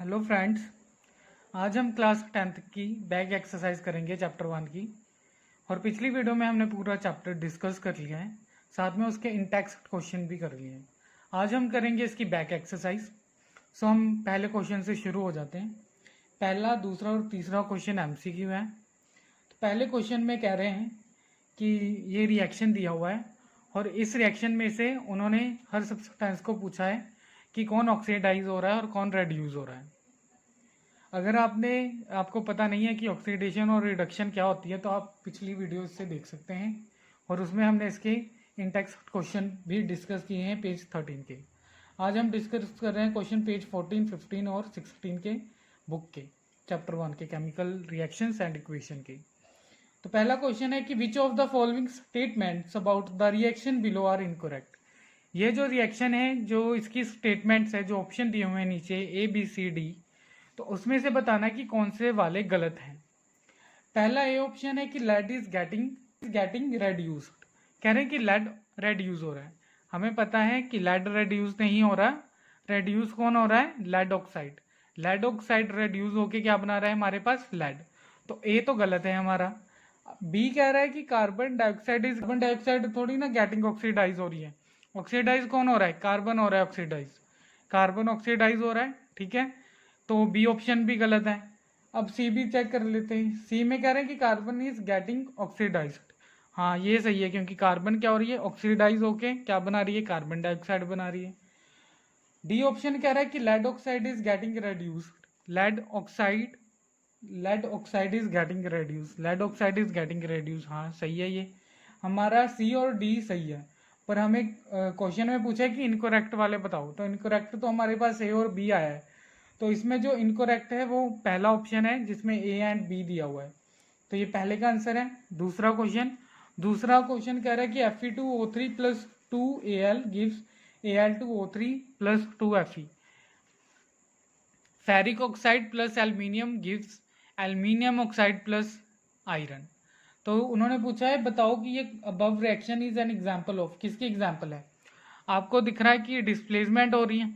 Hello friends, आज हम class 10th की बैक एक्सरसाइज करेंगे चैप्टर 1 की। और पिछली वीडियो में हमने पूरा चैप्टर डिस्कस कर लिया है, साथ में उसके इंटेक्स्ट क्वेश्चन भी कर लिए हैं। आज हम करेंगे इसकी बैक एक्सरसाइज। सो हम पहले क्वेश्चन से शुरू हो जाते हैं। पहला, दूसरा और तीसरा क्वेश्चन एमसीक्यू है। तो पहले क्वेश्चन में कह रहे हैं कि ये रिएक्शन दिया हुआ है और इस रिएक्शन में से उन्होंने हर सब्सटेंस को पूछा है कि कौन ऑक्सीडाइज हो रहा है और कौन रेड्यूस हो रहा है। अगर आपको पता नहीं है कि ऑक्सीडेशन और रिडक्शन क्या होती है तो आप पिछली वीडियो से देख सकते हैं, और उसमें हमने इसके इंटेक्स्ट क्वेश्चन भी डिस्कस किए हैं पेज 13 के। आज हम डिस्कस कर रहे हैं क्वेश्चन पेज 14, 15 और 16 के बुक के चैप्टर 1 के केमिकल रिएक्शंस एंड इक्वेशन के। तो पहला क्वेश्चन है कि which of the following statements about the reaction below are incorrect. ये जो रिएक्शन है, जो इसकी स्टेटमेंट्स है, जो ऑप्शन दिए हुए हैं नीचे ABCD, तो उसमें से बताना कि कौन से वाले गलत हैं। पहला ए ऑप्शन है कि लेड इज गेटिंग रेड्यूस्ड। कह रहे हैं कि लेड रेड्यूस हो रहा है। हमें पता है कि लेड रेड्यूस नहीं हो रहा। रेड्यूस कौन हो रहा है? Lead oxide. Lead oxide reduce होके क्या बना रहा है हमारे पास? लेड। तो ए तो गलत है हमारा। बी कह रहा है कि कार्बन डाइऑक्साइड थोड़ी ना गेटिंग ऑक्सीडाइज हो रही है। ऑक्सीडाइज कौन हो रहा है? कार्बन हो रहा है ऑक्सीडाइज। कार्बन ऑक्सीडाइज हो रहा है, ठीक है। तो बी ऑप्शन भी गलत है। अब सी भी चेक कर लेते हैं। सी में कह रहे हैं कि कार्बन इज गेटिंग ऑक्सीडाइज्ड। हाँ, ये सही है, क्योंकि कार्बन क्या हो रही है? ऑक्सीडाइज होके क्या बना रही है? कार्बन डाइऑक्साइड बना रही है। डी ऑप्शन कह रहा है कि lead oxide is getting reduced. Lead oxide is getting reduce. Lead oxide is getting reduce. हाँ, सही है। ये हमारा सी और डी सही है, पर हमें क्वेश्चन में पूछा है कि इनकरेक्ट वाले बताओ। तो इनकरेक्ट तो हमारे पास ए और बी आया है। तो इसमें जो इनकरेक्ट है वो पहला ऑप्शन है जिसमें ए एंड बी दिया हुआ है। तो ये पहले का आंसर है। दूसरा क्वेश्चन कह रहा है कि Fe2O3 plus 2Al gives Al2O3 plus 2Fe। Ferric oxide plus aluminium gives aluminium oxide plus iron. तो उन्होंने पूछा है बताओ कि ये above reaction is an example of. किसकी एग्जाम्पल है? आपको दिख रहा है कि डिस्प्लेसमेंट हो रही है,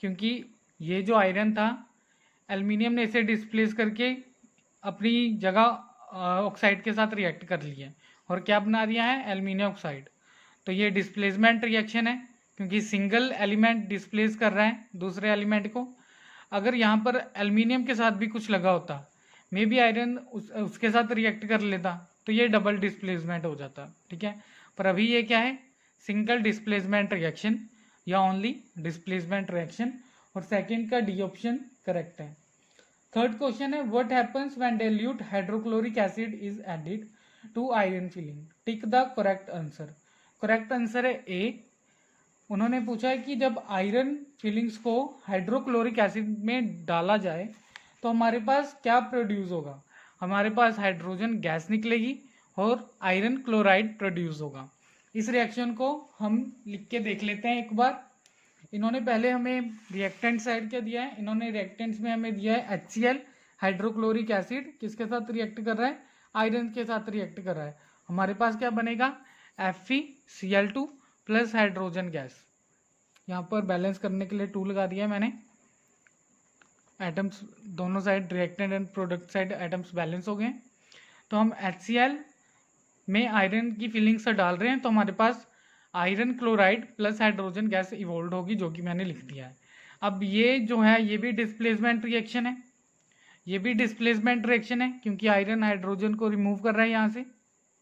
क्योंकि ये जो आयरन था, एल्युमिनियम ने इसे डिस्प्लेस करके अपनी जगह ऑक्साइड के साथ रिएक्ट कर लिया और क्या बना दिया है? Aluminium oxide. तो ये डिस्प्लेसमेंट रिएक्शन है, क्योंकि सिंगल एलिमेंट डिस्प्लेस कर रहा है दूसरे एलिमेंट को। अगर यहाँ पर एल्युमिनियम के साथ भी कुछ लगा होता, मे बी आयरन उसके साथ रिएक्ट कर लेता, तो ये डबल डिस्प्लेसमेंट हो जाता, ठीक है। पर अभी ये क्या है? सिंगल डिस्प्लेसमेंट रिएक्शन या ओनली डिस्प्लेसमेंट रिएक्शन। और सेकंड का डी ऑप्शन करेक्ट है। थर्ड क्वेश्चन है what happens when dilute hydrochloric acid is added to iron filing. Tick the correct answer. Correct answer है ए। उन्होंने पूछा है कि जब आयरन फिलिंग्स को हाइड्रोक्लोरिक एसिड में डाला जाए तो हमारे पास क्या प्रोड्यूस होगा? हमारे पास हाइड्रोजन गैस निकलेगी और आयरन क्लोराइड प्रोड्यूस होगा। इस रिएक्शन को हम लिख के देख लेते हैं एक बार। इन्होंने पहले हमें रिएक्टेंट साइड क्या दिया है? इन्होंने रिएक्टेंट्स में हमें दिया है HCl हाइड्रोक्लोरिक एसिड। किसके साथ रिएक्ट कर रहा है? आयरन के साथ रिएक्ट कर रहा है। हमारे पास क्या बनेगा? FeCl2 plus hydrogen gas. यहाँ पर बैलेंस करने के लिए 2 लगा दिया है मैंने। एटम्स दोनों side, reactant and product side, atoms balance हो गए। तो हम HCl में आयरन की फिलिंग से डाल रहे हैं, तो हमारे पास iron chloride plus hydrogen gas evolve होगी, जो कि मैंने लिख दिया है। अब ये जो है ये भी डिस्प्लेसमेंट रिएक्शन है, ये भी डिस्प्लेसमेंट रिएक्शन है, क्योंकि आयरन हाइड्रोजन को रिमूव कर रहा है यहाँ से,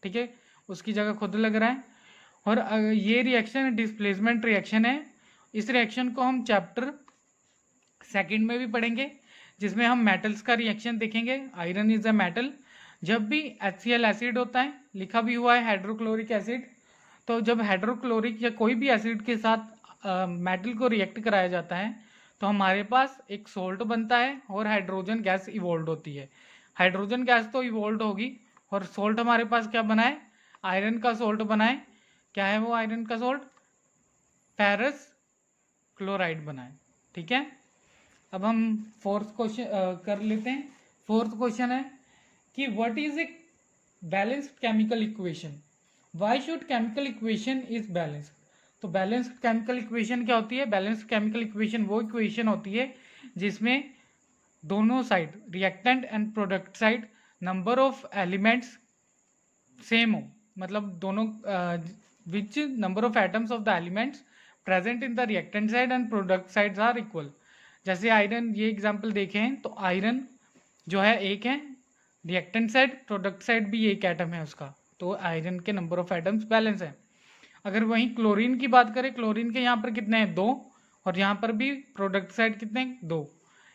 ठीक है, उसकी जगह खुद लग रहा है। और ये रिएक्शन डिस्प्लेसमेंट रिएक्शन है। इस रिएक्शन को हम चैप्टर 2 में भी पढ़ेंगे, जिसमें हम मेटल्स का रिएक्शन देखेंगे। Iron is a metal. जब भी HCl एसिड होता है, लिखा भी हुआ है हाइड्रोक्लोरिक एसिड, तो जब हाइड्रोक्लोरिक या कोई भी एसिड के साथ मेटल को रिएक्ट कराया जाता है तो हमारे पास एक सोल्ट बनता है और हाइड्रोजन गैस इवोल्व होती है। हाइड्रोजन गैस तो इवोल्व होगी और सोल्ट हमारे पास क्या बना है? आयरन का सोल्ट बना है। क्या है वो आयरन का सोल्ट? फेरस क्लोराइड बना है, ठीक है। अब हम फोर्थ क्वेश्चन कर लेते हैं। फोर्थ क्वेश्चन है कि what is a balanced chemical equation. Why should chemical equation is balanced. तो बैलेंस्ड केमिकल इक्वेशन क्या होती है? बैलेंस्ड केमिकल इक्वेशन वो इक्वेशन होती है जिसमें दोनों side reactant and product side number of elements same हो, मतलब दोनों which number of atoms of the elements present in the reactant side and product sides are equal. जैसे आयरन, ये एग्जांपल देखें तो आयरन जो है एक है, रिएक्टेंट साइड प्रोडक्ट साइड भी एक एटम है उसका, तो आयरन के नंबर ऑफ एटम्स बैलेंस है। अगर वहीं क्लोरीन की बात करें, क्लोरीन के यहाँ पर कितने हैं, 2, और यहाँ पर भी प्रोडक्ट साइड कितने हैं, 2।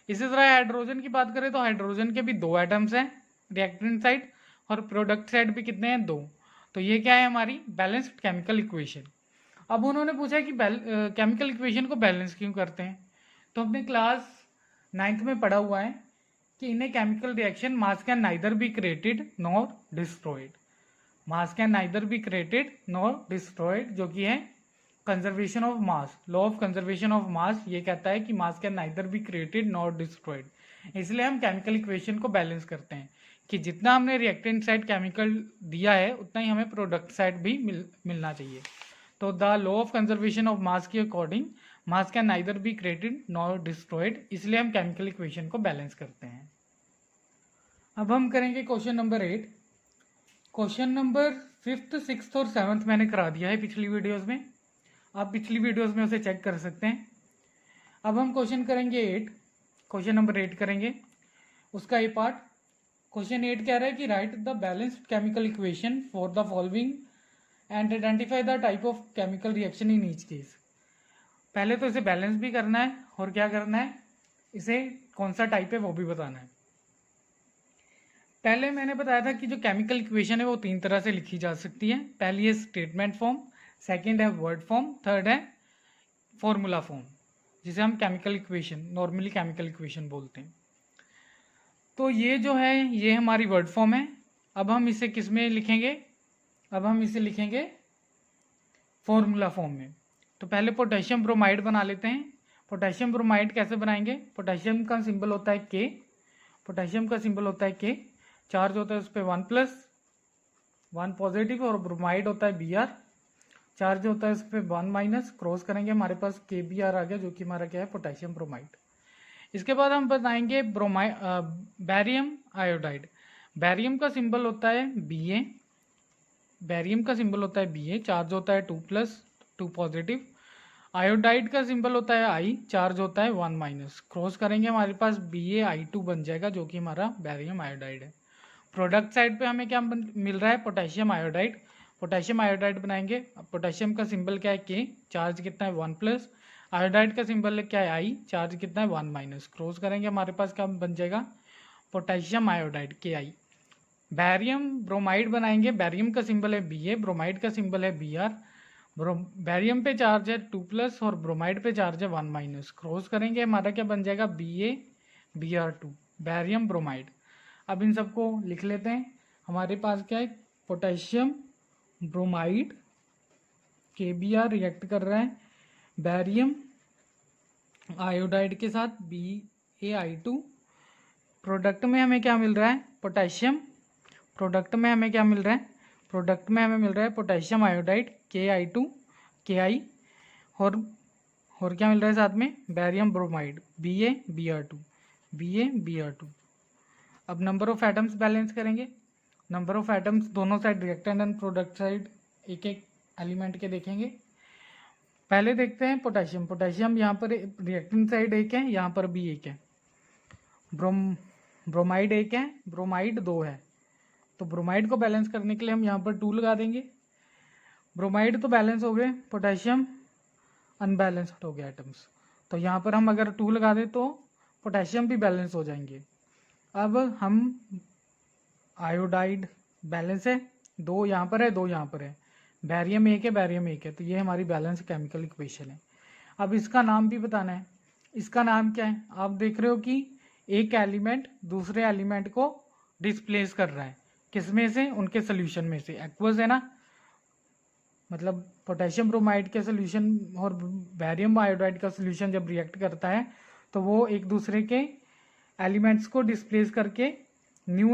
इसी तरह हाइड्रोजन की बात करें तो हाइड्रोजन के भी 2 एटम्स हैं रिएक्टेंट साइड, और प्रोडक्ट साइड भी कितने हैं, 2। तो ये क्या है, हमारी बैलेंस्ड केमिकल इक्वेशन। अब उन्होंने पूछा कि केमिकल इक्वेशन को बैलेंस क्यों करते हैं, तो हमने क्लास 9th में पढ़ा हुआ है कि in a chemical reaction mass can neither be created nor destroyed. Mass can neither be created nor destroyed, जो कि है conservation of mass, law of conservation of mass, ये कहता है कि mass can neither be created nor destroyed. इसलिए हम chemical equation को बैलेंस करते हैं कि जितना हमने रिएक्टेंट साइड केमिकल दिया है उतना ही हमें प्रोडक्ट साइड भी मिलना चाहिए। तो the law of conservation of mass के according mass can neither be created nor destroyed, इसलिए हम केमिकल इक्वेशन को बैलेंस करते हैं। अब हम करेंगे question number 8। Question number 5th, 6th और 7th मैंने करा दिया है पिछली वीडियोस में, आप पिछली वीडियोस में उसे चेक कर सकते हैं। अब हम क्वेश्चन करेंगे 8, क्वेश्चन नंबर 8 करेंगे, उसका ए पार्ट। क्वेश्चन 8 कह रहा है कि right the balanced chemical equation for the following and identify the type of chemical reaction in each case. पहले तो इसे बैलेंस भी करना है और क्या करना है, इसे कौन सा टाइप है वो भी बताना है। पहले मैंने बताया था कि जो केमिकल इक्वेशन है वो 3 तरह से लिखी जा सकती है। पहली है स्टेटमेंट फॉर्म, सेकंड है वर्ड फॉर्म, थर्ड है फॉर्मूला फॉर्म, जिसे हम chemical equation, normally chemical equation बोलते हैं। तो ये जो है ये हमारी वर्ड फॉर्म है। अब हम इसे किस में लिखेंगे, अब हम इसे लिखेंगे फॉर्मूला फॉर्म में। तो पहले पोटेशियम ब्रोमाइड बना लेते हैं। पोटेशियम ब्रोमाइड कैसे बनाएंगे, पोटेशियम का सिंबल होता है के, पोटेशियम का सिंबल होता है के, चार्ज होता है उस पर 1+, 1 पॉजिटिव, और ब्रोमाइड होता है Br, चार्ज होता है उस पर 1-, क्रॉस करेंगे हमारे पास KBr आ गया, जो कि हमारा क्या है, पोटेशियम ब्रोमाइड। इसके बाद हम बताएंगे बैरियम आयोडाइड। बैरियम का सिंबल होता है Ba, बैरियम का सिंबल होता है Ba, चार्ज होता है 2+, 2 पॉजिटिव। आयोडाइड का सिंबल होता है I, चार्ज होता है 1-, क्रॉस करेंगे हमारे पास BaI2 बन जाएगा, जो कि हमारा बैरियम आयोडाइड है। प्रोडक्ट साइड पे हमें क्या मिल रहा है, पोटेशियम आयोडाइड। पोटेशियम आयोडाइड बनाएंगे, पोटेशियम का सिंबल क्या है के, चार्ज कितना है 1+, आयोडाइड का सिंबल क्या है I, चार्ज कितना है 1-, क्रॉस करेंगे हमारे पास क्या बन जाएगा, potassium iodide KI। Barium bromide बनाएंगे, बैरियम का सिंबल है Ba, ब्रोमाइड का सिंबल है Br। बैरियम पे चार्ज है 2+ और ब्रोमाइड पे चार्ज है 1-, क्रॉस करेंगे हमारा क्या बन जाएगा BaBr2, बैरियम ब्रोमाइड। अब इन सबको लिख लेते हैं। हमारे पास क्या है, पोटेशियम ब्रोमाइड KBr रिएक्ट कर रहा है बैरियम आयोडाइड के साथ BaI2। प्रोडक्ट में हमें क्या मिल रहा है, पोटेशियम, प्रोडक्ट में हमें क्या मिल रहा है, प्रोडक्ट में हमें मिल रहा है पोटेशियम आयोडाइड KI2 KI, और क्या मिल रहा है साथ में, बैरियम ब्रोमाइड BaBr2। अब नंबर ऑफ एटम्स बैलेंस करेंगे। नंबर ऑफ एटम्स दोनों side reactant and product side एक एक एलिमेंट के देखेंगे। पहले देखते हैं पोटेशियम। पोटेशियम यहाँ पर रिएक्टेंट साइड एक है, यहाँ पर भी एक है। ब्रोमाइड एक है, ब्रोमाइड 2 है। तो ब्रोमाइड को बैलेंस करने के लिए हम यहाँ पर 2 लगा देंगे। ब्रोमाइड तो बैलेंस हो गए, पोटेशियम अनबैलेंस्ड हो गया एटम्स। तो यहाँ पर हम अगर 2 लगा दें तो पोटेशियम भी बैलेंस हो जाएंगे। अब हम आयोडाइड बैलेंस है, 2 यहाँ पर है, 2 यहाँ पर है। बैरियम 1 है, बैरियम 1 है। तो ये हमारी बैलेंस केमिकल इक्वेशन है। अब इसका नाम भी बताना है। इसका नाम क्या है, आप देख रहे हो कि एक एलिमेंट दूसरे एलिमेंट को डिस्प्लेस कर रहा है, किसमें से, उनके सोल्यूशन में से। एक्वस है ना, मतलब पोटेशियम ब्रोमाइड के सोल्यूशन और बैरियम आयोडाइड का सोल्यूशन जब रिएक्ट करता है तो वो एक दूसरे के एलिमेंट्स को डिस्प्लेस करके न्यू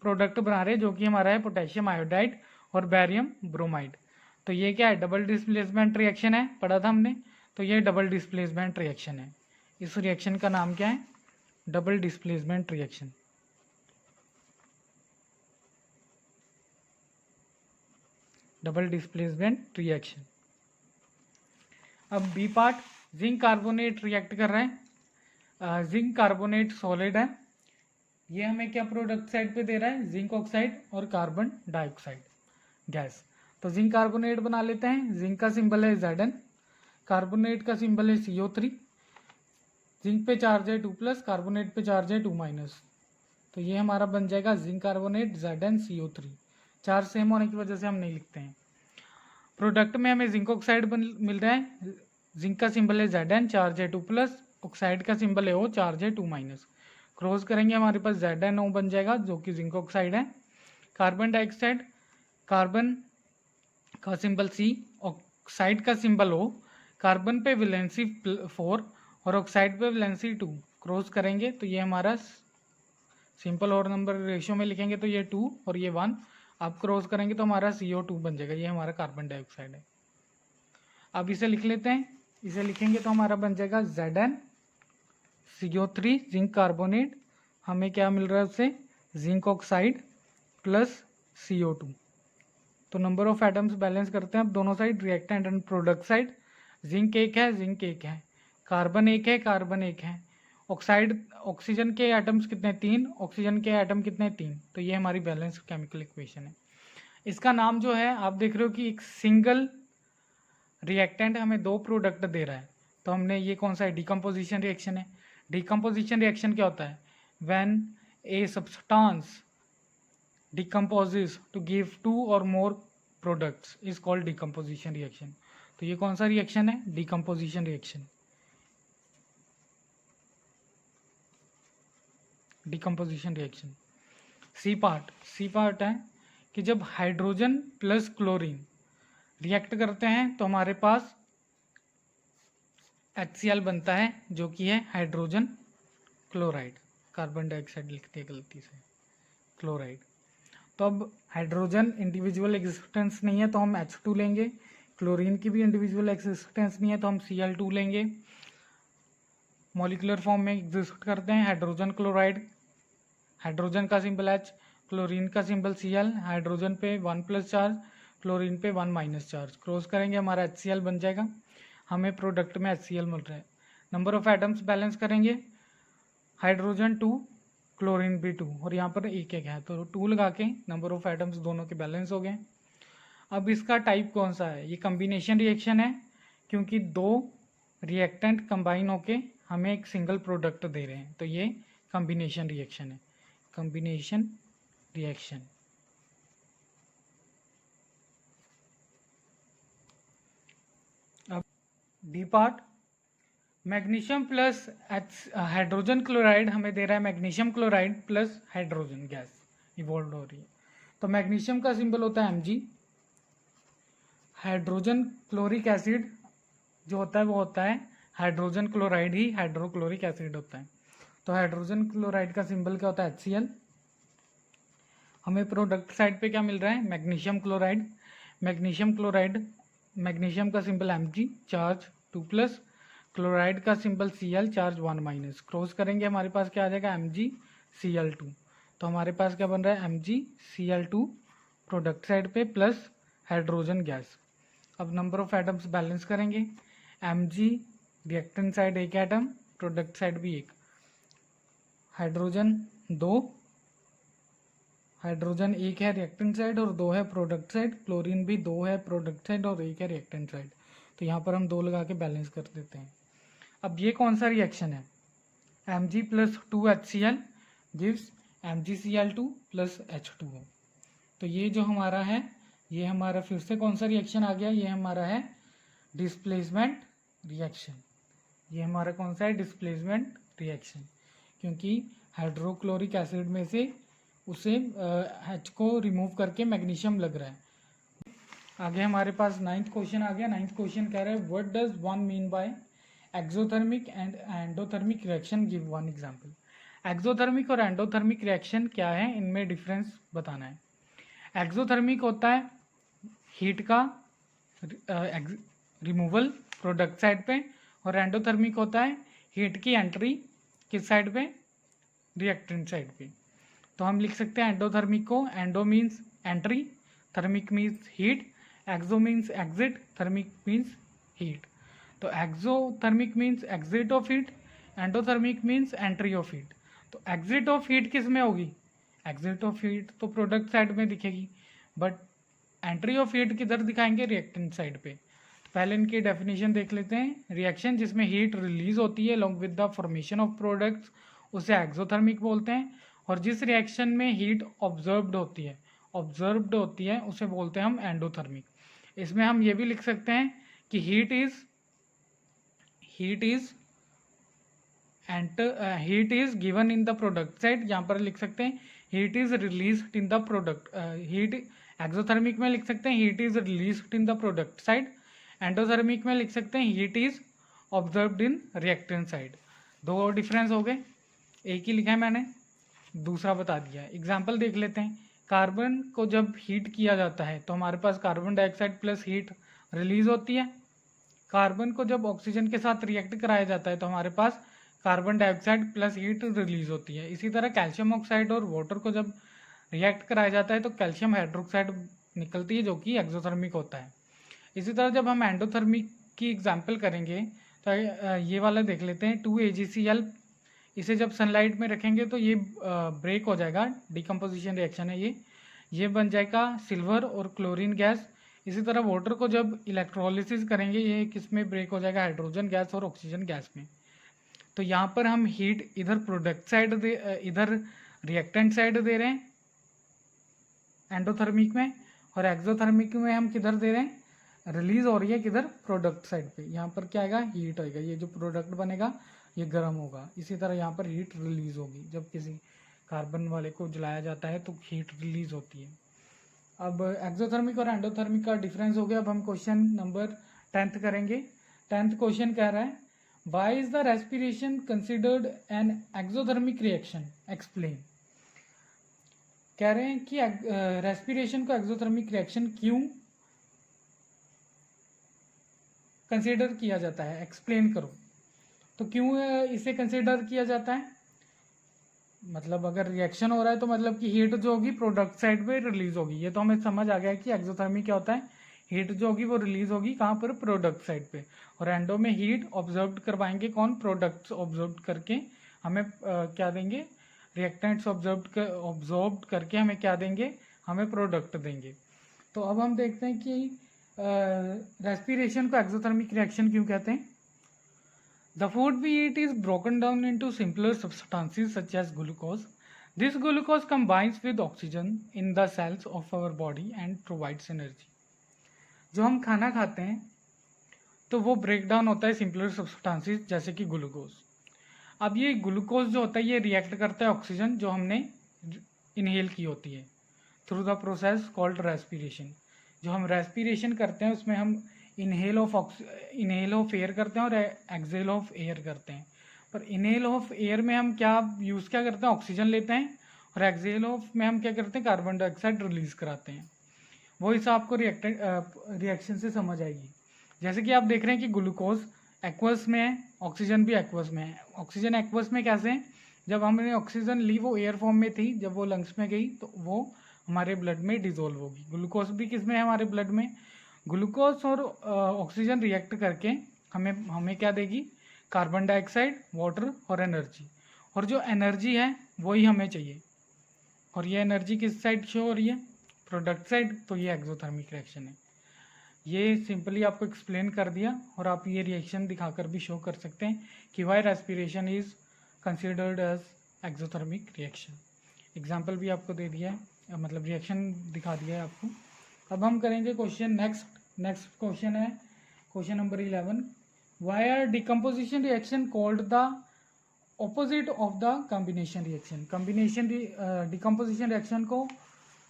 प्रोडक्ट बना रहे हैं, जो कि हमारा है पोटेशियम आयोडाइड और बैरियम ब्रोमाइड। तो ये क्या है, डबल डिस्प्लेसमेंट रिएक्शन है, पढ़ा था हमने। तो ये डबल डिस्प्लेसमेंट रिएक्शन है, इस रिएक्शन का नाम क्या है? Double displacement reaction. Double displacement reaction. अब B part, zinc carbonate react कर रहे हैं। जिंक कार्बोनेट सॉलिड है, ये हमें क्या प्रोडक्ट साइड पे दे रहा है? जिंक ऑक्साइड और कार्बन डाइऑक्साइड गैस। तो जिंक कार्बोनेट बना लेते हैं। जिंक का सिंबल है Zn, कार्बोनेट का सिंबल है CO3। जिंक पे चार्ज है 2+, कार्बोनेट पे चार्ज है 2-। तो ये हमारा बन जाएगा zinc carbonate ZnCO3। Charge same होने की वजह से हम नहीं लिखते हैं। प्रोडक्ट में हमें जिंक ऑक्साइड मिल रहा है। जिंक का सिंबल है Zn, चार्ज है 2+, ऑक्साइड का सिंबल है O, चार्ज है 2-। क्रॉस करेंगे हमारे पास ZnO बन जाएगा जो कि जिंक ऑक्साइड है। कार्बन डाइऑक्साइड, कार्बन का सिंबल C, ऑक्साइड का सिंबल O, कार्बन पे वैलेंसी 4 और ऑक्साइड पे वैलेंसी 2। क्रॉस करेंगे तो ये हमारा सिंपल और नंबर रेशियो में लिखेंगे तो ये 2 और ये 1। आप क्रॉस करेंगे तो हमारा CO2 बन जाएगा। ये हमारा कार्बन डाइऑक्साइड है। अब इसे लिख लेते हैं। इसे लिखेंगे तो हमारा बन जाएगा ZnCO3 जिंक कार्बोनेट। हमें क्या मिल रहा है उससे? Zinc oxide plus CO2। तो नंबर ऑफ एटम्स बैलेंस करते हैं अब दोनों side, reactant and product side. Zinc एक है, जिंक एक है, कार्बन एक है, कार्बन एक है। ऑक्साइड, ऑक्सीजन के एटम्स कितने? 3। ऑक्सीजन के एटम कितने? 3। तो ये हमारी बैलेंस केमिकल इक्वेशन है। इसका नाम जो है आप देख रहे हो कि एक सिंगल रिएक्टेंट हमें 2 प्रोडक्ट दे रहा है। तो हमने ये कौन सा है? डिकम्पोजिशन रिएक्शन है। डिकम्पोजिशन रिएक्शन क्या होता है? When a substance decomposes to give 2 or more products is called decomposition reaction। तो ये कौन सा रिएक्शन है? Decomposition reaction. Decomposition reaction. C part है कि जब हाइड्रोजन प्लस क्लोरीन रिएक्ट करते हैं तो हमारे पास HCl बनता है जो कि है हाइड्रोजन क्लोराइड। कार्बन डाइऑक्साइड लिखते हैं गलती से, क्लोराइड। तो अब हाइड्रोजन इंडिविजुअल एग्जिस्टेंस नहीं है तो हम H2 लेंगे। क्लोरीन की भी इंडिविजुअल एग्जिस्टेंस नहीं है तो हम Cl2 लेंगे। मॉलिक्यूलर फॉर्म में एग्जिस्ट करते हैं हाइड्रोजन क्लोराइड। हाइड्रोजन का सिंबल H, क्लोरीन का सिंबल Cl। हाइड्रोजन पे 1+ चार्ज, क्लोरीन पे 1- चार्ज। क्रॉस करेंगे हमारा HCl बन जाएगा। हमें प्रोडक्ट में HCl मिल रहा है। नंबर ऑफ एटम्स बैलेंस करेंगे, हाइड्रोजन 2, क्लोरीन भी 2 और यहाँ पर एक है तो 2 लगा के नंबर ऑफ एटम्स दोनों के बैलेंस हो गए। अब इसका टाइप कौन सा है? ये कम्बिनेशन रिएक्शन है क्योंकि 2 रिएक्टेंट कंबाइन होके हमें एक सिंगल प्रोडक्ट दे रहे हैं। तो ये कम्बिनेशन रिएक्शन है। Combination reaction. अब D part, magnesium plus hydrogen chloride हमें दे रहा है magnesium chloride plus hydrogen gas evolve हो रही है। तो मैग्नीशियम का सिंबल होता है Mg। हाइड्रोजन क्लोरिक एसिड जो होता है वो होता है हाइड्रोजन क्लोराइड ही हाइड्रोक्लोरिक एसिड होता है। तो हाइड्रोजन क्लोराइड का सिंबल क्या होता है? HCl। हमें प्रोडक्ट साइड पे क्या मिल रहा है? Magnesium chloride. Magnesium chloride, magnesium का सिंबल Mg, चार्ज 2+, क्लोराइड का सिंबल Cl, चार्ज 1-। क्रॉस करेंगे हमारे पास क्या आ जाएगा? MgCl2। तो हमारे पास क्या बन रहा है? MgCl2 प्रोडक्ट साइड पे प्लस हाइड्रोजन गैस। अब नंबर ऑफ एटम्स बैलेंस करेंगे। Mg रिएक्टेंट साइड एक एटम, प्रोडक्ट साइड भी एक। हाइड्रोजन 2, हाइड्रोजन एक है रिएक्टेंट साइड और 2 है प्रोडक्ट साइड। क्लोरीन भी 2 है प्रोडक्ट साइड और 1 है रिएक्टेंट साइड। तो यहाँ पर हम 2 लगा के बैलेंस कर देते हैं। अब ये कौन सा रिएक्शन है? Mg + 2HCl gives MgCl2 + H2O। तो ये जो हमारा है ये हमारा फिर से कौन सा रिएक्शन आ गया? ये हमारा है डिस्प्लेसमेंट रिएक्शन। ये हमारा कौन सा है? डिस्प्लेसमेंट रिएक्शन, क्योंकि हाइड्रोक्लोरिक एसिड में से उसे H को रिमूव करके मैग्नीशियम लग रहा है। आगे हमारे पास 9th क्वेश्चन आ गया। 9th क्वेश्चन कह रहा है what does one mean by exothermic and endothermic reaction, give one example. Exothermic और एंडोथर्मिक रिएक्शन क्या है, इनमें डिफरेंस बताना है। एक्सोथर्मिक होता है हीट का रिमूवल प्रोडक्ट साइड पे और एंडोथर्मिक होता है हीट की एंट्री किस साइड पे, रिएक्टेंट साइड पे। तो हम लिख सकते हैं एंडोथर्मिक को, endo means entry, thermic means heat, exo means exit, thermic means heat. तो exothermic means exit of heat, endothermic means entry of heat. तो एग्जिट ऑफ हीट किस में होगी, एग्जिट ऑफ हीट तो प्रोडक्ट साइड में दिखेगी, but entry of heat किधर दिखाएंगे, रिएक्टेंट साइड पे। तो पहले इनकी डेफिनेशन देख लेते हैं। रिएक्शन जिसमें हीट रिलीज होती है along with the formation of products उसे एक्सोथर्मिक बोलते हैं, और जिस रिएक्शन में हीट ऑब्जर्व्ड होती है उसे बोलते हैं हम एंडोथर्मिक। इसमें हम ये भी लिख सकते हैं कि heat is given in the product side. यहाँ पर लिख सकते हैं heat is released in the product, heat exothermic में लिख सकते हैं heat is released in the product side, endothermic में लिख सकते हैं heat is observed in reactant side. दो डिफरेंस हो गए, एक ही लिखा है मैंने, दूसरा बता दिया है। एग्जाम्पल देख लेते हैं। कार्बन को जब हीट किया जाता है तो हमारे पास carbon dioxide plus heat release होती है। कार्बन को जब ऑक्सीजन के साथ रिएक्ट कराया जाता है तो हमारे पास carbon dioxide plus heat release होती है। इसी तरह कैल्शियम ऑक्साइड और वाटर को जब रिएक्ट कराया जाता है तो कैल्शियम हाइड्रोक्साइड निकलती है जो कि एक्सोथर्मिक होता है। इसी तरह जब हम एंडोथर्मिक की एग्जाम्पल करेंगे तो ये वाला देख लेते हैं 2AgCl। इसे जब सनलाइट में रखेंगे तो ये ब्रेक हो जाएगा, डिकम्पोजिशन रिएक्शन है ये बन जाएगा सिल्वर और क्लोरीन गैस। इसी तरह वाटर को जब इलेक्ट्रोलिसिस करेंगे ये किस में ब्रेक हो जाएगा, हाइड्रोजन गैस और ऑक्सीजन गैस में। तो यहाँ पर हम हीट इधर प्रोडक्ट साइड इधर रिएक्टेंट साइड दे रहे हैं एंडोथर्मिक में, और एक्सोथर्मिक में हम किधर दे रहे हैं, रिलीज हो रही है किधर, प्रोडक्ट साइड पे। यहाँ पर क्या आएगा, हीट होएगा, ये जो प्रोडक्ट बनेगा ये गर्म होगा। इसी तरह यहाँ पर हीट रिलीज होगी, जब किसी कार्बन वाले को जलाया जाता है तो हीट रिलीज होती है। अब एक्सोथर्मिक और एंडोथर्मिक का डिफरेंस हो गया। अब हम क्वेश्चन नंबर 10th करेंगे। 10th क्वेश्चन कह रहा है why is the respiration considered an exothermic reaction, explain. कह रहे हैं कि रेस्पिरेशन को एक्सोथर्मिक रिएक्शन क्यों कंसिडर किया जाता है, एक्सप्लेन करो। तो क्यों इसे कंसिडर किया जाता है, मतलब अगर रिएक्शन हो रहा है तो मतलब कि हीट जो होगी प्रोडक्ट साइड पे रिलीज होगी। ये तो हमें समझ आ गया कि एक्सोथर्मिक क्या होता है, हीट जो होगी वो रिलीज होगी कहाँ पर, प्रोडक्ट साइड पे। और एंडो में हीट ऑब्जर्व करवाएंगे कौन, प्रोडक्ट्स ऑब्जर्व करके हमें क्या देंगे, रिएक्टेंट्स ऑब्जर्व करके हमें क्या देंगे, हमें प्रोडक्ट देंगे। तो अब हम देखते हैं कि रेस्पिरेशन को एक्सोथर्मिक रिएक्शन क्यों कहते हैं। The food we eat is broken down into simpler substances such as glucose. This glucose combines with oxygen in the cells of our body and provides energy. जो हम खाना खाते हैं तो वो ब्रेक डाउन होता है सिंपलर सब्सटेंसेस जैसे कि ग्लूकोज। अब ये ग्लूकोज जो होता है ये रिएक्ट करता है ऑक्सीजन जो हमने इनहेल की होती है through the process called respiration. जो हम रेस्पिरेशन करते हैं उसमें हम इनहेल ऑफ एयर करते हैं और एक्सहेल ऑफ एयर करते हैं। पर इनहेल ऑफ एयर में हम क्या करते हैं, ऑक्सीजन लेते हैं, और एक्सहेल ऑफ में हम क्या करते हैं, कार्बन डाइऑक्साइड रिलीज कराते हैं। वो हिसाब आपको रिएक्शन से समझ आएगी। जैसे कि आप देख रहे हैं कि ग्लूकोज एक्वस में है, ऑक्सीजन भी एक्वस में है। ऑक्सीजन एक्वस में कैसे है, जब हमने ऑक्सीजन ली वो एयर फॉर्म में थी, जब वो लंग्स में गई तो वो हमारे ब्लड में डिजोल्व होगी। ग्लूकोज भी किस में है, हमारे ब्लड में। ग्लूकोज और ऑक्सीजन रिएक्ट करके हमें क्या देगी, कार्बन डाइऑक्साइड, वाटर और एनर्जी। और जो एनर्जी है वही हमें चाहिए, और ये एनर्जी किस साइड शो हो रही है, प्रोडक्ट साइड। तो ये एक्सोथर्मिक रिएक्शन है। ये सिंपली आपको एक्सप्लेन कर दिया, और आप ये रिएक्शन दिखाकर भी शो कर सकते हैं कि why respiration is considered as exothermic reaction. Example भी आपको दे दिया है, मतलब रिएक्शन दिखा दिया है आपको। अब हम करेंगे क्वेश्चन नेक्स्ट क्वेश्चन है question number 11। Why are decomposition reaction called the opposite of the combination reaction. Decomposition reaction को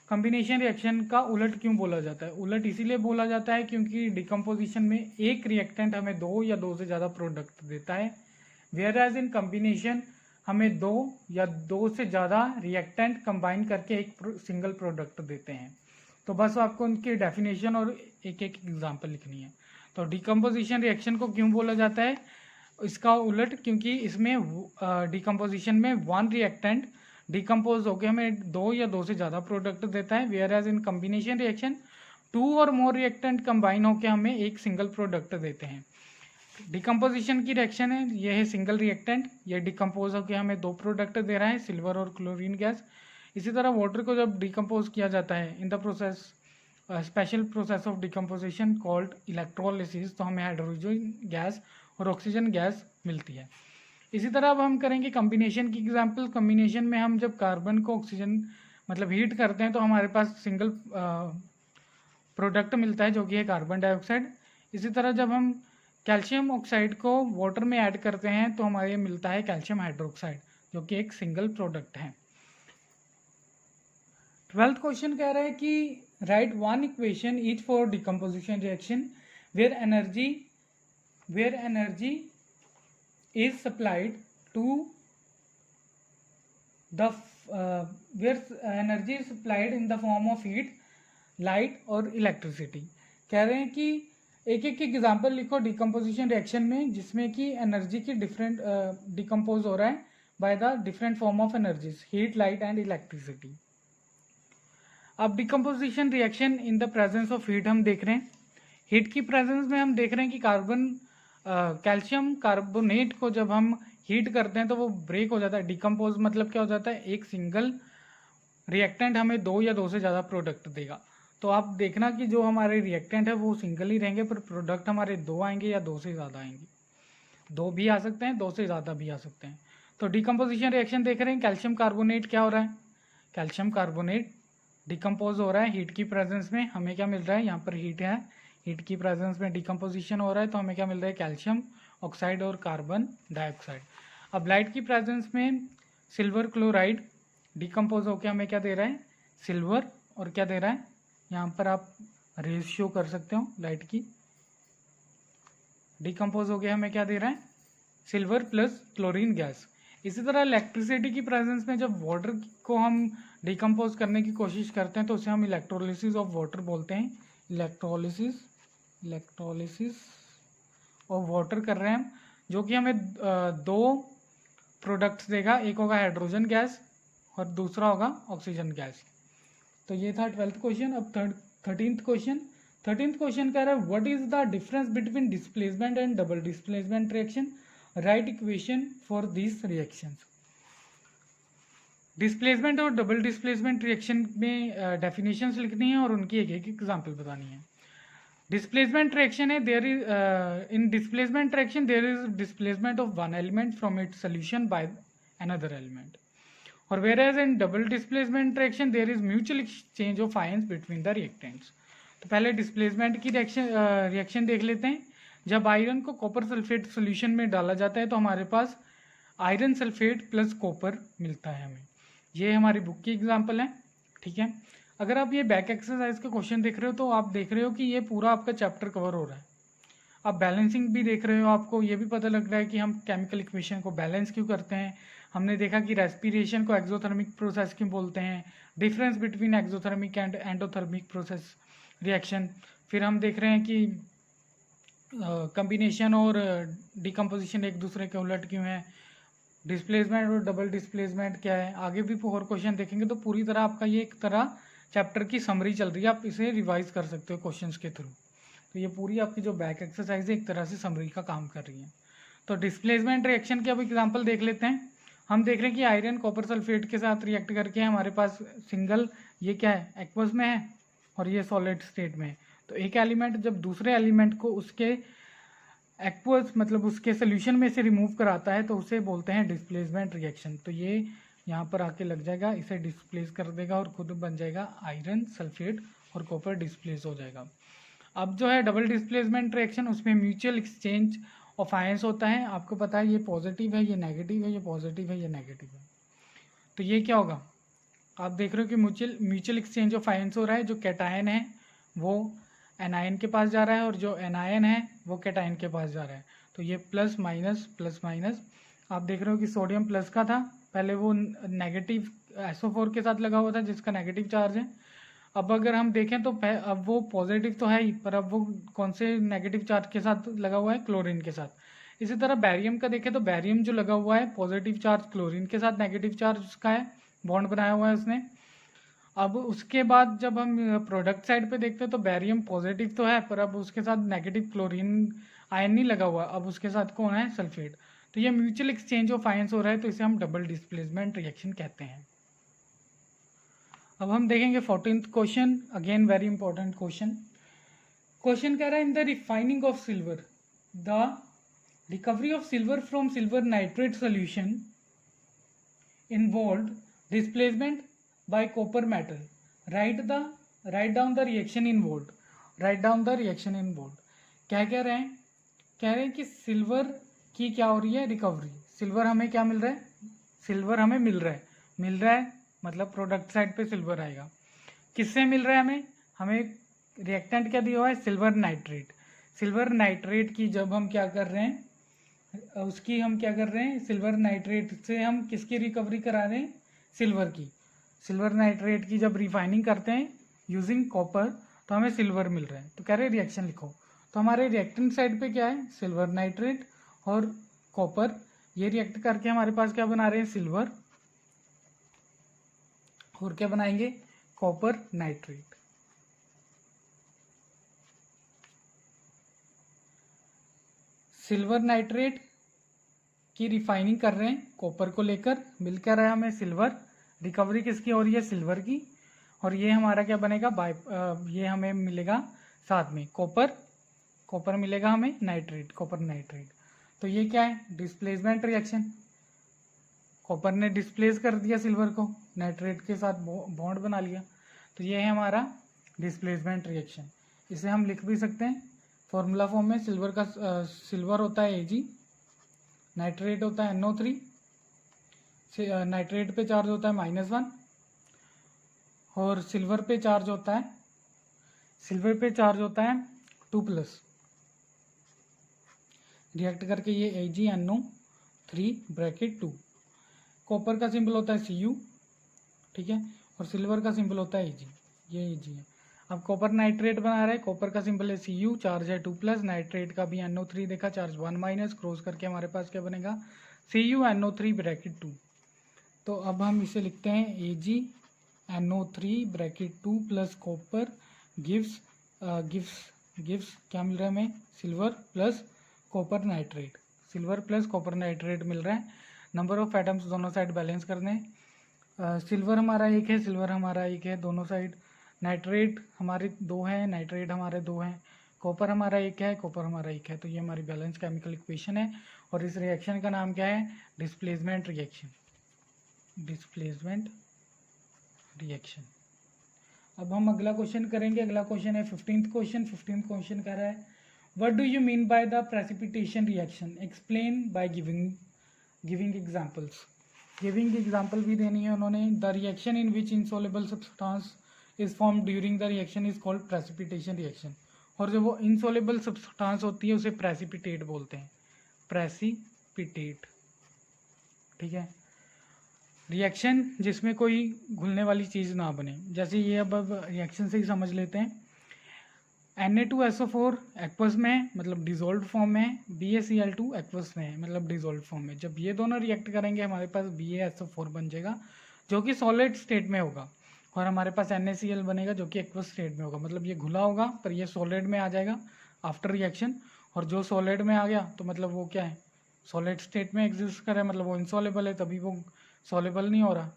कॉम्बिनेशन रिएक्शन का उलट क्यों बोला जाता है। उलट इसीलिए बोला जाता है क्योंकि डिकम्पोजिशन में एक रिएक्टेंट हमें 2 या 2 से ज़्यादा प्रोडक्ट देता है, वेयर एज इन कॉम्बिनेशन हमें 2 या 2 से ज़्यादा रिएक्टेंट कंबाइन करके एक सिंगल प्रोडक्ट देते हैं। तो बस आपको उनकी डेफिनेशन और एक एग्जांपल लिखनी है। तो डिकम्पोजिशन रिएक्शन को क्यों बोला जाता है, इसका उलट, क्योंकि इसमें डिकम्पोजिशन में वन रिएक्टेंट डिकम्पोज होकर हमें 2 या 2 से ज़्यादा प्रोडक्ट देता है, whereas in combination reaction 2 और मोर रिएक्टेंट कंबाइन होकर हमें एक सिंगल प्रोडक्ट देते हैं। डिकम्पोजिशन की रिएक्शन है, ये है सिंगल रिएक्टेंट, ये डिकम्पोज होकर हमें 2 प्रोडक्ट दे रहा है, सिल्वर और क्लोरीन गैस। इसी तरह वाटर को जब डिकम्पोज किया जाता है in the process special process of decomposition called electrolysis, तो हमें हाइड्रोजन गैस और ऑक्सीजन गैस मिलती है। इसी तरह अब हम करेंगे कम्बिनेशन की एग्जांपल। कम्बिनेशन में हम जब कार्बन को ऑक्सीजन मतलब हीट करते हैं तो हमारे पास सिंगल प्रोडक्ट मिलता है जो कि है कार्बन डाइऑक्साइड। इसी तरह जब हम कैल्शियम ऑक्साइड को वाटर में ऐड करते हैं तो हमारे मिलता है कैल्शियम हाइड्रोक्साइड जो कि एक सिंगल प्रोडक्ट है। 12th क्वेश्चन कह रहा है कि write one equation is for decomposition reaction where energy is supplied to the where energy is supplied in the form of heat, light और electricity। कह रहे हैं कि एक एक एग्जांपल लिखो डिकम्पोजिशन रिएक्शन में जिसमें कि एनर्जी की डिफरेंट डिकम्पोज हो रहा है by the different form of energies, heat, light and electricity. अब decomposition reaction in the presence of heat हम देख रहे हैं। हीट की प्रेजेंस में हम देख रहे हैं कि कैल्शियम कार्बोनेट को जब हम हीट करते हैं तो वो ब्रेक हो जाता है। डिकम्पोज मतलब क्या हो जाता है, एक सिंगल रिएक्टेंट हमें 2 या 2 से ज़्यादा प्रोडक्ट देगा। तो आप देखना कि जो हमारे रिएक्टेंट है वो सिंगल ही रहेंगे, पर प्रोडक्ट हमारे 2 आएंगे या 2 से ज़्यादा आएंगे। 2 भी आ सकते हैं, 2 से ज़्यादा भी आ सकते हैं। तो डिकम्पोजिशन रिएक्शन देख रहे हैं, कैल्शियम कार्बोनेट क्या हो रहा है, कैल्शियम कार्बोनेट डिकम्पोज हो रहा है हीट की प्रेजेंस में। हमें क्या मिल रहा है, यहाँ पर हीट है, हीट की प्रेजेंस में डिकम्पोजिशन हो रहा है तो हमें क्या मिल रहा है, कैल्शियम ऑक्साइड और कार्बन डाइऑक्साइड। अब लाइट की प्रेजेंस में सिल्वर क्लोराइड डिकम्पोज होकर हमें क्या दे रहा है, सिल्वर, और क्या दे रहा है, यहाँ पर आप रेज शो कर सकते हो लाइट की, डिकम्पोज होकर हमें क्या दे रहा है, सिल्वर प्लस क्लोरीन गैस। इसी तरह इलेक्ट्रिसिटी की प्रेजेंस में जब वाटर को हम डिकम्पोज करने की कोशिश करते हैं तो उसे हम इलेक्ट्रोलिसिस ऑफ वाटर बोलते हैं। इलेक्ट्रोलिसिस ऑफ वाटर कर रहे हैं हम, जो कि हमें 2 प्रोडक्ट्स देगा, एक होगा हाइड्रोजन गैस और दूसरा होगा ऑक्सीजन गैस। तो ये था 12th क्वेश्चन। अब 13th क्वेश्चन कह रहा है what is the difference between displacement and double displacement reaction, right equation for this reactions. Displacement और डबल डिस्प्लेसमेंट रिएक्शन में डेफिनेशंस लिखनी है और उनकी एक एक एग्जांपल बतानी है। डिस्प्लेसमेंट रिएक्शन है, there is in displacement reaction there is displacement of one element from its solution by another element, और whereas in double displacement reaction there is mutual exchange of ions between the reactants. तो पहले displacement की reaction देख लेते हैं। जब iron को copper sulphate solution में डाला जाता है तो हमारे पास आयरन सल्फेट प्लस कॉपर मिलता है हमें। ये हमारी बुक की एग्जांपल है, ठीक है। अगर आप ये बैक एक्सरसाइज के क्वेश्चन देख रहे हो तो आप देख रहे हो कि ये पूरा आपका चैप्टर कवर हो रहा है। आप बैलेंसिंग भी देख रहे हो, आपको ये भी पता लग रहा है कि हम केमिकल इक्वेशन को बैलेंस क्यों करते हैं। हमने देखा कि रेस्पिरेशन को एक्सोथर्मिक प्रोसेस क्यों बोलते हैं, difference between exothermic and endothermic process reaction. फिर हम देख रहे हैं कि कम्बिनेशन और डिकम्पोजिशन एक दूसरे के उलट क्यों है, डिस्प्लेसमेंट और डबल डिस्प्लेसमेंट क्या है। आगे भी और क्वेश्चन देखेंगे तो पूरी तरह आपका ये एक तरह चैप्टर की समरी चल रही है, आप इसे रिवाइज कर सकते हो क्वेश्चंस के थ्रू। तो ये पूरी आपकी जो बैक एक्सरसाइज है एक तरह से समरी का काम कर रही है। तो डिस्प्लेसमेंट रिएक्शन के अब एग्जांपल देख लेते हैं। हम देख रहे हैं कि आयरन कॉपर सल्फेट के साथ रिएक्ट करके हमारे पास सिंगल, ये क्या है, एक्वस में है और ये सॉलिड स्टेट में है। तो एक एलिमेंट जब दूसरे एलिमेंट को उसके एक्वस मतलब उसके सोल्यूशन में से रिमूव कराता है तो उसे बोलते हैं डिस्प्लेसमेंट रिएक्शन। तो ये यहाँ पर आके लग जाएगा, इसे डिस्प्लेस कर देगा और खुद बन जाएगा आयरन सल्फेट और कॉपर डिस्प्लेस हो जाएगा। अब जो है डबल डिस्प्लेसमेंट रिएक्शन, उसमें म्यूचुअल एक्सचेंज ऑफ आयंस होता है। आपको पता है ये पॉजिटिव है, ये नेगेटिव है, ये पॉजिटिव है, ये नेगेटिव है। तो ये क्या होगा, आप देख रहे हो कि म्यूचुअल एक्सचेंज ऑफ आयंस हो रहा है। जो कैटायन है वो एनायन के पास जा रहा है और जो एनायन है वो कैटायन के पास जा रहा है। तो ये प्लस माइनस। आप देख रहे हो कि सोडियम प्लस का था, पहले वो नेगेटिव SO4 के साथ लगा हुआ था जिसका नेगेटिव चार्ज है। अब अगर हम देखें तो अब वो पॉजिटिव तो है ही, पर अब वो कौन से नेगेटिव चार्ज के साथ लगा हुआ है, क्लोरीन के साथ। इसी तरह बैरियम का देखें तो बैरियम जो लगा हुआ है पॉजिटिव चार्ज क्लोरीन के साथ नेगेटिव चार्ज उसका है, बॉन्ड बनाया हुआ है उसने। अब उसके बाद जब हम प्रोडक्ट साइड पे देखते हैं तो बैरियम पॉजिटिव तो है पर अब उसके साथ नेगेटिव क्लोरीन आयन नहीं लगा हुआ, अब उसके साथ कौन है, सल्फेट। तो ये म्यूचुअल एक्सचेंज ऑफ आयंस हो रहा है, तो इसे हम डबल डिस्प्लेसमेंट रिएक्शन कहते हैं। अब हम देखेंगे 14th question, again very important question. Question कह रहा है in the refining of silver the recovery of silver from silver nitrate solution involve displacement bye copper metal, write down the reaction involve, write down the reaction involve. क्या कह रहे हैं, कह रहे हैं कि सिल्वर की क्या हो रही है, रिकवरी। सिल्वर हमें क्या मिल रहा है, सिल्वर हमें मिल रहा है मतलब प्रोडक्ट साइड पे सिल्वर आएगा। किससे मिल रहा है हमें रिएक्टेंट क्या दिया हुआ है, सिल्वर नाइट्रेट। सिल्वर नाइट्रेट की जब हम क्या कर रहे हैं, उसकी हम क्या कर रहे हैं, सिल्वर नाइट्रेट से हम किसकी रिकवरी करा रहे हैं, सिल्वर की। सिल्वर नाइट्रेट की जब रिफाइनिंग करते हैं यूजिंग कॉपर तो हमें सिल्वर मिल रहा है। तो कह रहे रिएक्शन लिखो, तो हमारे रिएक्टेंट साइड पे क्या है, सिल्वर नाइट्रेट और कॉपर, ये रिएक्ट करके हमारे पास क्या बना रहे हैं, सिल्वर, और क्या बनाएंगे, कॉपर नाइट्रेट। सिल्वर नाइट्रेट की रिफाइनिंग कर रहे हैं कॉपर को लेकर, मिल क्या रहा है हमें, सिल्वर। रिकवरी किसकी हो रही है, सिल्वर की। और ये हमारा क्या बनेगा, ये हमें मिलेगा साथ में कॉपर मिलेगा हमें, नाइट्रेट, कॉपर नाइट्रेट। तो ये क्या है, डिस्प्लेसमेंट रिएक्शन। कॉपर ने डिस्प्लेस कर दिया सिल्वर को, नाइट्रेट के साथ बॉन्ड बना लिया, तो ये है हमारा डिस्प्लेसमेंट रिएक्शन। इसे हम लिख भी सकते हैं फॉर्मूला फॉर्म में। सिल्वर होता है Ag, नाइट्रेट होता है NO3, नाइट्रेट पे चार्ज होता है -1 और सिल्वर पे चार्ज होता है 2+। रिएक्ट करके ये AgNO3 ब्रैकेट 2। कॉपर का सिंबल होता है Cu, ठीक है, और सिल्वर का सिंबल होता है Ag, ये Ag है। अब कॉपर नाइट्रेट बना रहे हैं, कॉपर का सिंबल है Cu, चार्ज है 2+, नाइट्रेट का भी NO3 देखा, चार्ज 1-, क्रॉस करके हमारे पास क्या बनेगा, CuNO3 ब्रैकेट 2। तो अब हम इसे लिखते हैं AgNO3 bracket 2 plus copper gives क्या मिल रहा है हमें, silver plus copper nitrate, silver plus copper nitrate मिल रहा है। नंबर ऑफ एटम्स दोनों साइड बैलेंस करने, सिल्वर हमारा 1 है, सिल्वर हमारा 1 है दोनों साइड, नाइट्रेट हमारे 2 हैं, नाइट्रेट हमारे 2 हैं, कॉपर हमारा 1 है, कॉपर हमारा 1 है। तो ये हमारी बैलेंस केमिकल इक्वेशन है और इस रिएक्शन का नाम क्या है, डिस्प्लेसमेंट रिएक्शन, डिस्प्लेसमेंट रिएक्शन। अब हम अगला क्वेश्चन करेंगे, अगला क्वेश्चन है 15th क्वेश्चन। 15th क्वेश्चन कह रहा है what do you mean by the precipitation reaction, explain by giving examples. Giving example भी देनी है उन्होंने। The reaction in which insoluble substance is form during the reaction is called precipitation reaction. और जो वो इनसॉल्युबल सब्सटेंस होती है उसे प्रेसिपिटेट बोलते हैं, प्रेसिपिटेट, ठीक है। रिएक्शन जिसमें कोई घुलने वाली चीज़ ना बने, जैसे ये अब रिएक्शन से ही समझ लेते हैं। Na2SO4 एक्वस में है मतलब डिजोल्व फॉर्म में है, BaCl2 एक्वस में है मतलब डिजोल्व फॉर्म में। जब ये दोनों रिएक्ट करेंगे हमारे पास BaSO4 बन जाएगा जो कि सॉलिड स्टेट में होगा, और हमारे पास NaCl बनेगा जो कि एक्वस स्टेट में होगा। मतलब ये घुला होगा पर ये सॉलिड में आ जाएगा आफ्टर रिएक्शन, और जो सॉलिड में आ गया तो मतलब वो क्या है, सॉलिड स्टेट में एग्जिस्ट कर रहा है, मतलब वो इनसॉल्युबल है, तभी वो सॉल्युबल नहीं हो रहा,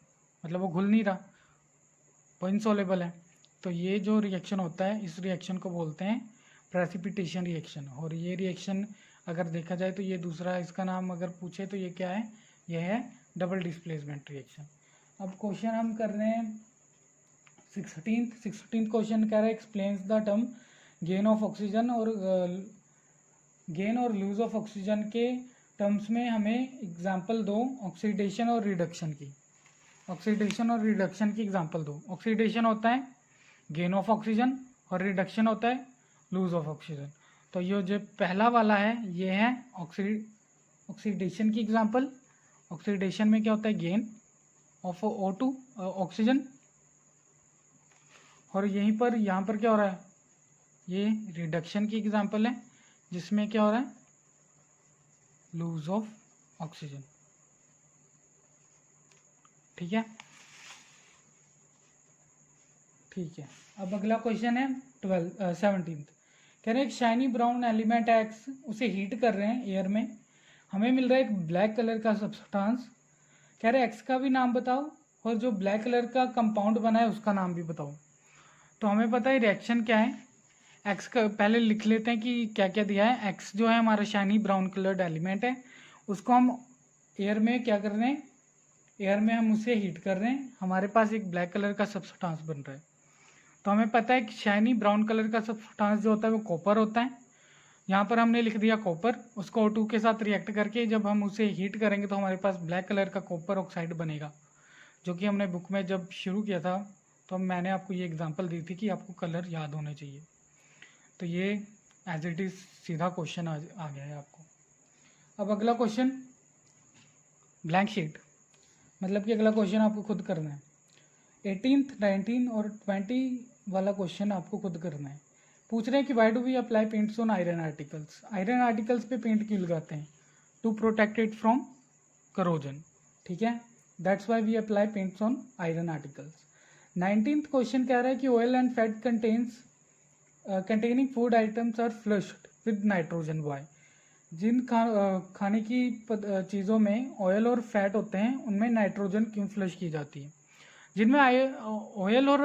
मतलब वो घुल नहीं रहा, वो इनसॉल्युबल है। तो ये जो रिएक्शन होता है इस रिएक्शन को बोलते हैं प्रेसिपिटेशन रिएक्शन। और ये रिएक्शन अगर देखा जाए तो ये दूसरा इसका नाम अगर पूछे तो ये क्या है, ये है डबल डिस्प्लेसमेंट रिएक्शन। अब क्वेश्चन हम कर रहे हैं 16th क्वेश्चन कह रहा है explains the term gain of oxygen, और गेन और लूज ऑफ ऑक्सीजन के टर्म्स में हमें एग्जाम्पल दो ऑक्सीडेशन और रिडक्शन की। ऑक्सीडेशन और रिडक्शन की एग्जाम्पल दो। ऑक्सीडेशन होता है गेन ऑफ ऑक्सीजन और रिडक्शन होता है लूज ऑफ ऑक्सीजन। तो ये जो पहला वाला है ये है ऑक्सीडेशन की एग्जाम्पल। ऑक्सीडेशन में क्या होता है, गेन ऑफ O2 ऑक्सीजन, और यहीं पर यहाँ पर क्या हो रहा है, ये रिडक्शन की एग्जाम्पल है जिसमें क्या हो रहा है, लूज ऑफ ऑक्सीजन। ठीक है, ठीक है। अब अगला क्वेश्चन है 17th। कह रहे हैं एक शाइनी ब्राउन एलिमेंट एक्स, उसे हीट कर रहे हैं एयर में, हमें मिल रहा है एक ब्लैक कलर का सब्सटेंस। कह रहे हैं एक्स का भी नाम बताओ और जो ब्लैक कलर का कंपाउंड बना है उसका नाम भी बताओ। तो हमें पता है रिएक्शन क्या है। एक्स का पहले लिख लेते हैं कि क्या क्या दिया है। एक्स जो है हमारा शाइनी ब्राउन कलर्ड एलिमेंट है, उसको हम एयर में क्या कर रहे हैं, एयर में हम उसे हीट कर रहे हैं, हमारे पास एक ब्लैक कलर का सब्सटेंस बन रहा है। तो हमें पता है कि शाइनी ब्राउन कलर का सब्सटेंस जो होता है वो कॉपर होता है। यहाँ पर हमने लिख दिया कॉपर, उसको O2 के साथ रिएक्ट करके जब हम उसे हीट करेंगे तो हमारे पास ब्लैक कलर का कॉपर ऑक्साइड बनेगा, जो कि हमने बुक में जब शुरू किया था तो मैंने आपको ये एग्जांपल दी थी कि आपको कलर याद होने चाहिए। तो ये एज इट इज़ सीधा क्वेश्चन आ गया है आपको। अब अगला क्वेश्चन ब्लैंक शीट, मतलब कि अगला क्वेश्चन आपको खुद करना है। 18th, 19 और 20 वाला क्वेश्चन आपको खुद करना है। पूछ रहे हैं कि why do we apply paints on iron articles. आयरन आर्टिकल्स पे पेंट क्यों लगाते हैं? To protect it from corrosion. ठीक है, that's why we apply paints on iron articles. 19th question कह रहा है कि oil and fat containing food items are flushed with nitrogen. Why? जिन खाने की चीज़ों में ऑयल और फैट होते हैं उनमें नाइट्रोजन क्यों फ्लश की जाती है? जिनमें ऑयल और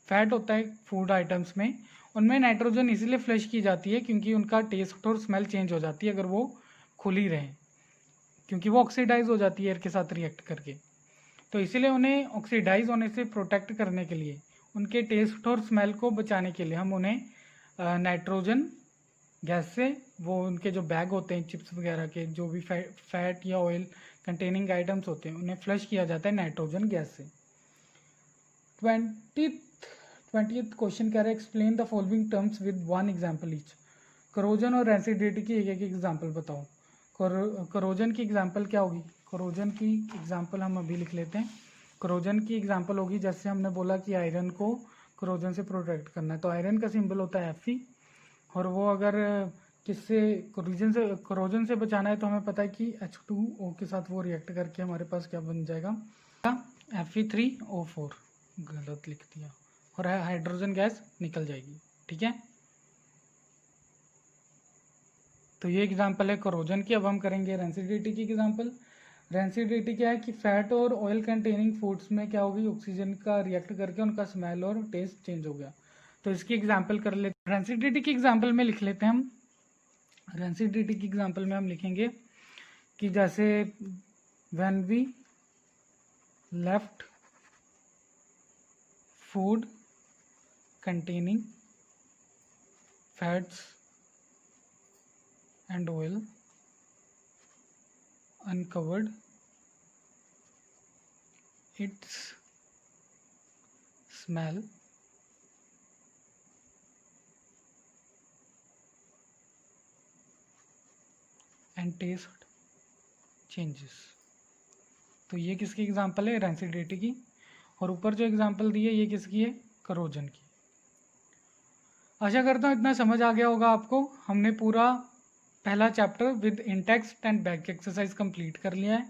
फैट होता है फूड आइटम्स में, उनमें नाइट्रोजन इसीलिए फ्लश की जाती है क्योंकि उनका टेस्ट और स्मेल चेंज हो जाती है अगर वो खुली रहें, क्योंकि वो ऑक्सीडाइज हो जाती है एयर के साथ रिएक्ट करके। तो इसीलिए उन्हें ऑक्सीडाइज होने से प्रोटेक्ट करने के लिए, उनके टेस्ट और स्मेल को बचाने के लिए हम उन्हें नाइट्रोजन गैस से, वो उनके जो बैग होते हैं चिप्स वगैरह के, जो भी फैट या ऑयल कंटेनिंग आइटम्स होते हैं, उन्हें फ्लश किया जाता है नाइट्रोजन गैस से। 20th क्वेश्चन कह रहा है explain the following terms with one example each. Corrosion और रेसिडिटी की एक एक एग्जाम्पल बताओ। करोजन की एग्जाम्पल क्या होगी? करोजन की एग्जाम्पल हम अभी लिख लेते हैं। करोजन की एग्जाम्पल होगी, जैसे हमने बोला कि आयरन को करोजन से प्रोटेक्ट करना है, तो आयरन का सिंबल होता है Fe, और वो अगर किससे करोजन से बचाना है तो हमें पता है कि H2O के साथ वो रिएक्ट करके हमारे पास क्या बन जाएगा, Fe3O4, गलत लिख दिया, और हाइड्रोजन गैस निकल जाएगी। ठीक है, तो ये एग्जाम्पल है करोजन की। अब हम करेंगे रेंसिडिटी की एग्जाम्पल। रेंसिडिटी क्या है कि फैट और ऑयल कंटेनिंग फूड्स में क्या होगी, ऑक्सीजन का रिएक्ट करके उनका स्मेल और टेस्ट चेंज हो गया। तो इसकी एग्जाम्पल कर लेते हैं। रेंसिडिटी की एग्जाम्पल में लिख लेते हैं हम। रेंसिडिटी की एग्जाम्पल में हम लिखेंगे कि जैसे when we left food containing fats and oil uncovered, its smell and taste changes। तो ये किसकी एग्जाम्पल है? रेंसिडिटी की। और ऊपर जो एग्जाम्पल दी है ये किसकी है? करोजन की। आशा करता हूँ इतना समझ आ गया होगा आपको। हमने पूरा पहला chapter with in-text and back exercise complete कर लिया है।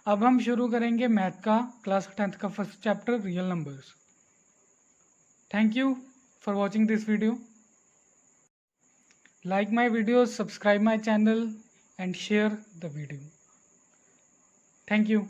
अब हम शुरू करेंगे मैथ का क्लास 10th का first chapter, real numbers. Thank you for watching this video. Like my video, subscribe my channel and share the video. Thank you.